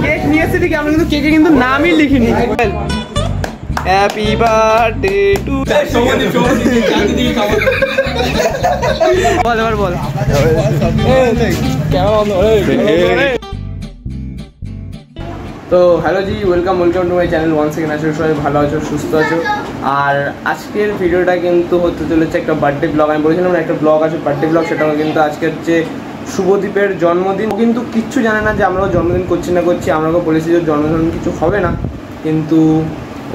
Cake নিয়ে এসেছি ঠিকই, আমরা কিন্তু কেকে কিন্তু নামই লিখিনি। হ্যাপি বার্থডে টু বল বল তো hello G, welcome to my channel one second. আসলে সবাই ভালো আছো, সুস্থ আছো। আর আজকের ভিডিওটা কিন্তু হতে চলেছে একটা বার্থডে ব্লগ। আমি বলেছিলাম একটা ব্লগ আছে বার্থডে ব্লগ, সেটাও কিন্তু আজকে হচ্ছে শুভদীপের জন্মদিন। ও কিন্তু কিচ্ছু জানে না যে আমরাও জন্মদিন করছি না করছি। আমরাও বলেছি যে জন্মদিন কিছু হবে না, কিন্তু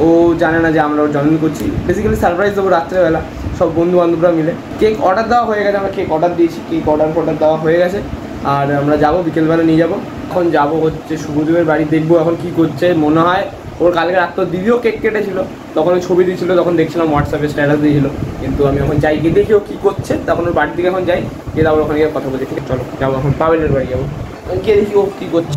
ও জানে না যে আমরা ওর জন্মদিন করছি। বেসিক্যালি সারপ্রাইজ দেবো রাত্রেবেলা সব বন্ধু বান্ধবরা মিলে। কেক অর্ডার দেওয়া হয়ে গেছে, আমরা কেক অর্ডার দিয়েছি, কেক অর্ডার দেওয়া হয়ে গেছে। আর আমরা যাবো বিকেলবেলা নিয়ে যাবো। এখন যাবো হচ্ছে শুভদীপের বাড়ি, দেখবো এখন কি করছে। মনে হয় ওর কালকে রাত্র দিদিও কেক কেটেছিল, তখন ওই ছবি দিয়েছিল, তখন দেখছিলাম হোয়াটসঅ্যাপে স্ট্যাটাস দিয়েছিল। কিন্তু আমি এখন যাই গিয়ে দেখি ও কী করছে, তখন ওর বাড়ির দিকে এখন যাই, গিয়ে তারপর ওখানে গিয়ে কথা বলছি। ঠিক আছে চলো যাবো, এখন পাবেলের বাড়ি যাবো, গিয়ে দেখি ও কী করছে।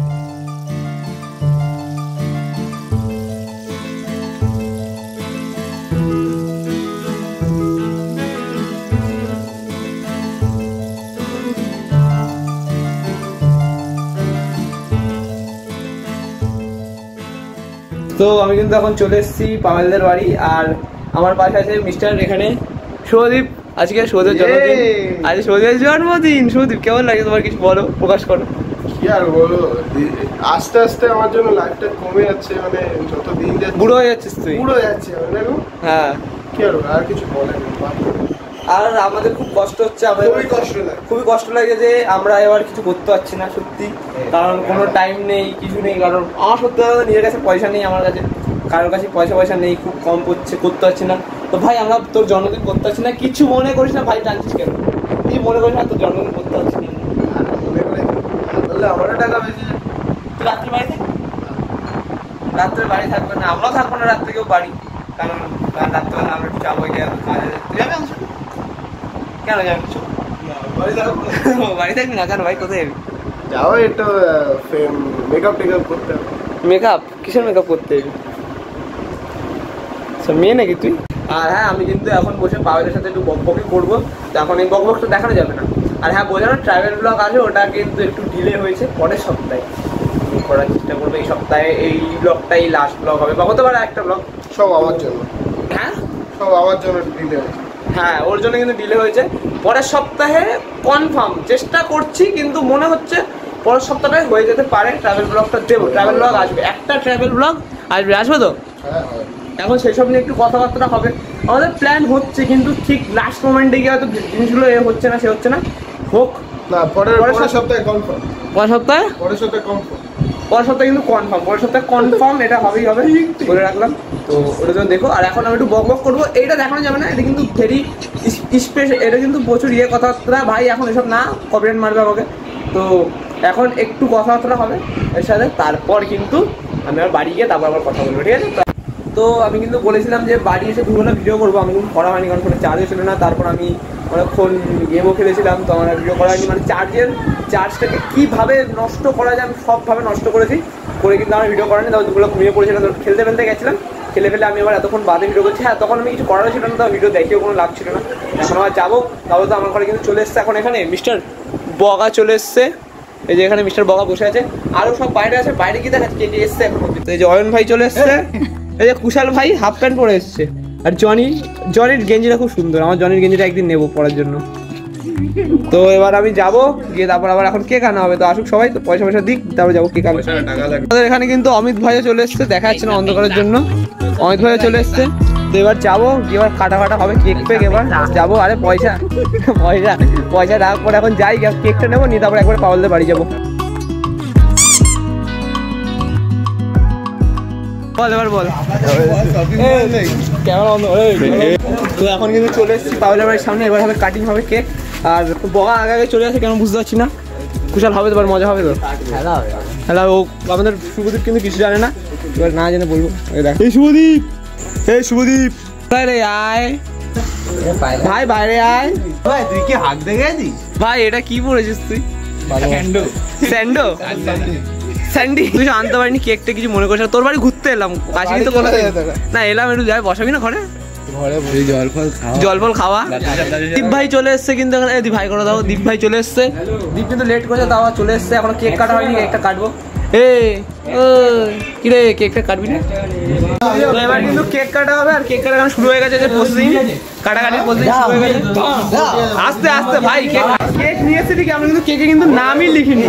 তো আমি কিন্তু এখন চলে এসেছি পামেলদের বাড়ি, আর আমার পাশে আছে মিস্টার এখানে শুভদীপ। আজকে শুভদীপের জন্মদিন, আজকে শুভদীপের জন্মদিন। শুভদীপ কেমন লাগে তোমার, কিছু বলো, প্রকাশ করো। কি আর বলো, আস্তে আস্তে আমার জন্য লাইফটা কমে যাচ্ছে, মানে যত দিন যাচ্ছে বুড়ো হয়ে যাচ্ছিস তুই। বুড়ো যাচ্ছে দেখো। হ্যাঁ কি আর আর কিছু বলার নেই। আর আমাদের খুব কষ্ট হচ্ছে, আমাদের খুবই কষ্ট লাগে যে আমরা এবার কিছু করতে পারছি না সত্যি, কারণ কোনো টাইম নেই, কিছু নেই। কারণ আমার সত্যি কথা নিজের কাছে পয়সা নেই, আমার কাছে কারোর কাছে পয়সা নেই, খুব কম করতে পারছি না। তো ভাই আমরা তোর জন্মদিন করতে পারছি না, কিছু মনে করিস না ভাই, টানছিস কেন? কিছু মনে করিস না, তোর জন্মদিন করতে পারছি না। আমারও টাকা বেশি। তুই রাত্রে বাড়ি থাক, রাত্রে বাড়ি থাকবে না, আমরাও থাকবো না রাত্রে কেউ বাড়ি, কারণ রাত্রেবেলা আমরা একটু যাবো, কাজ আছে। তুই যাবে অংশ? কেন যাবি? বাড়ি থাকবি না কেন ভাই? কোথায় যাবি? যাও একটু মেকআপ করতে হবে। মেকআপ? কিসের মেকআপ করতে যাবি? মেয়ে নাকি তুই? আর হ্যাঁ, আমি কিন্তু এখন বসে পাওয়ারের সাথে একটু বকবকি করবো, তো এখন এই বকবকটা দেখানো যাবে না। আর হ্যাঁ, বোঝানো ট্রাভেল ব্লগ আছে, ওটা কিন্তু একটু ডিলে হয়েছে, পরের সপ্তাহে করার চেষ্টা করবো। এই সপ্তাহে এই ব্লগটাই লাস্ট ব্লগ হবে, বা হতে পারে একটা ব্লগ। সব আমার জন্য। হ্যাঁ সব আমার জন্য ডিলে হয়েছে। হ্যাঁ, ওর জন্য কিন্তু ডিলে হয়েছে। পরের সপ্তাহে কনফার্ম চেষ্টা করছি, কিন্তু মনে হচ্ছে পরের সপ্তাহে হয়ে যেতে পারে। ট্রাভেল ব্লগটা দেবো, ট্রাভেল ব্লগ আসবে, একটা ট্রাভেল ব্লগ আসবে তো। এখন সেই সব নিয়ে একটু কথাবার্তা হবে, আমাদের প্ল্যান হচ্ছে, কিন্তু ঠিক লাস্ট মোমেন্টে গিয়ে হয়তো জিনিসগুলো হচ্ছে না, হোক না। পরের সপ্তাহে কনফার্ম, পরের সপ্তাহে কিন্তু কনফার্ম এটা হবেই হবে, বলে রাখলাম। তো ওটা জন্য দেখো। আর এখন আমি একটু বক করবো, এইটা দেখানো যাবে না, এটা কিন্তু ভেরি স্পেশাল, এটা কিন্তু প্রচুর কথাবার্তা ভাই। এখন এসব না, কপিরাইট মারবে আমাকে। তো এখন একটু কথাবার্তা হবে এর সাথে, তারপর কিন্তু আমি আর বাড়ি গিয়ে তারপর আবার কথা বলবো, ঠিক আছে? তো আমি কিন্তু বলেছিলাম যে বাড়ি এসে দুবেলা ভিডিও করবো, আমি কিন্তু করা হয়নি, কারণ ফোনে চার্জও ছিল না। তারপর আমি অনেকক্ষণ গেমও খেলেছিলাম, তো আমার ভিডিও করা হয়নি। মানে চার্জটাকে কীভাবে নষ্ট করা যায়, আমি সবভাবে নষ্ট করেছি, কিন্তু আমার ভিডিও করা নেই। তারপর দুপুরে ঘুমিয়ে পড়েছিলাম, খেলতে গেছিলাম, ফেলে আমি আবার এতক্ষণ বাদে ভিডিও করছি। হ্যাঁ, তখন আমি কিছু করার ছিল না, তো ভিডিও দেখেও কোনো লাভ ছিল না। এখন আবার যাবো, তারপর তো আমার ঘরে কিন্তু চলে এসছে এখন এখানে মিস্টার বগা চলে এসছে। এই যে এখানে মিস্টার বগা বসে আছে, আরও সব বাইরে আছে। বাইরে কি দেখাচ্ছে, কে এসছে এখন? এই যে অয়ন ভাই চলে এসছে, এই যে কুশাল ভাই হাফ প্যান্ট পরে এসছে, আর জনির গেঞ্জিটা খুব সুন্দর। আমার জনির গেঞ্জিটা একদিন নেবো পরার জন্য। তো এবার আমি যাবো, গিয়ে তারপর আবার এখন কেক আনা হবে। তো আসুক সবাই, তো পয়সা দিক, তারপর যাবো কেক আনা। আমাদের এখানে কিন্তু অমিত ভাইও চলে এসছে, দেখা যাচ্ছে না অন্ধকারের জন্য। অমিত ভাইও চলে এসছে। তো এবার যাবো, গিয়ে এবার কাটা হবে কেক পেক, এবার যাবো। আরে পয়সা রাখ করে এখন যাই, কেকটা নেবো, নিয়ে তারপর একবার পাওয়ালদের বাড়ি যাবো। বল এবার বল কেমন? তো এখন কিন্তু চলে এসেছি পাওয়ালের বাড়ির সামনে, এবার হবে কাটিং হবে কেক। আর বগা আগে চলে আসে, কেন বুঝতে পারছি না। কুশাল হবে তো, এবার মজা হবে তো, হ্যালো। ও আমাদের শুভদীপ কিন্তু কিছু জানে না, এবার না জেনে বলবো। এই শুভদীপ তাই রে, আয় ভাই, বাইরে আয় ভাই। তুই কি হাত দেখে গেছিস ভাই? এটা কি পড়েছিস তুই? স্যান্ডি। তুই আনতে পারিনি কেকটা, কিছু মনে করিস না, তোর বাড়ি ঘুরতে এলাম, আসিনি তো কোনো না। এলাম একটু, যাই বসাবি না ঘরে, জল ফল খাওয়া। দীপ ভাই চলে এসছে কিন্তু এখানে, ভাই করে দাও। দীপ ভাই চলে এসছে, দীপ কিন্তু লেট করেছে, তাও চলে এসছে, এখনো কেক কাটা হয়নি, কেকটা কাটবো। কিরে কেকটা কাটবি না? তো এবার কিন্তু কেক কাটা হবে আর কেক কাটা শুরু হয়ে গেছে যে প্রসেসিং কাটাকাটির প্রসেসিং শুরু হয়ে গেছে। আস্তে আস্তে ভাই কেক নিয়ে এসেছি ঠিক আমরা কিন্তু কেকে কিন্তু নামই লিখিনি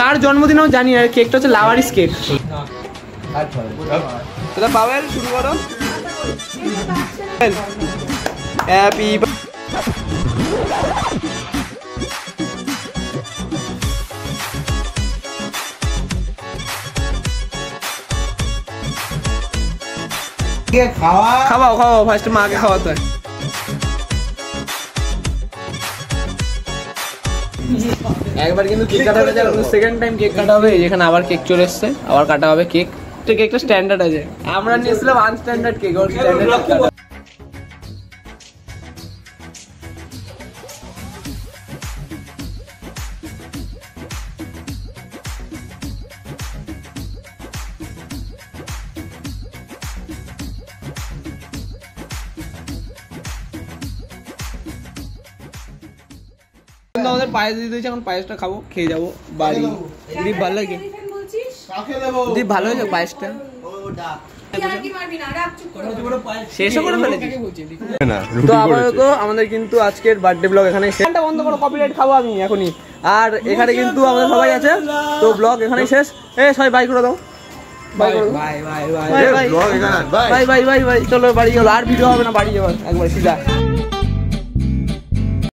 কার জন্মদিন আমি জানি না কেকটা হচ্ছে লাভারিস কেক। দাদা পাবেল শুরু করো। হ্যাপি খাওয়াও ফার্স্ট মাকে খাওয়াতে হয়। একবার কিন্তু কেক কাটা হয়ে যায় সেকেন্ড টাইম কেক কাটা হবে যেখানে আবার কেক চলে এসছে আবার কাটা হবে কেক। কেকটা স্ট্যান্ডার্ড আছে আমরা নিয়েছিলাম আনস্ট্যান্ডার্ড কেক ওর স্ট্যান্ডার্ড। আমাদের পায়েস দিয়ে দিয়েছে এখন পায়েসটা খাবো খেয়ে যাবো বাড়ি। দীপ ভালো লাগে দীপ ভালো হয়েছে পায়েসটা শেষও করে ফেলেছি। তো আপাতত আমাদের কিন্তু আজকের বার্থডে ব্লগ এখানে শেষ। বন্ধ করো কপিরাইট খাবো আমি এখনই। আর এখানে কিন্তু আমাদের সবাই আছে তো ব্লগ এখানেই শেষ। সবাই বাই করে দাও bye bye bye bye bye bye bye bye চলো বাড়ি গেলো আর ভিডিও হবে না বাড়ি যাবার একবার সিধা।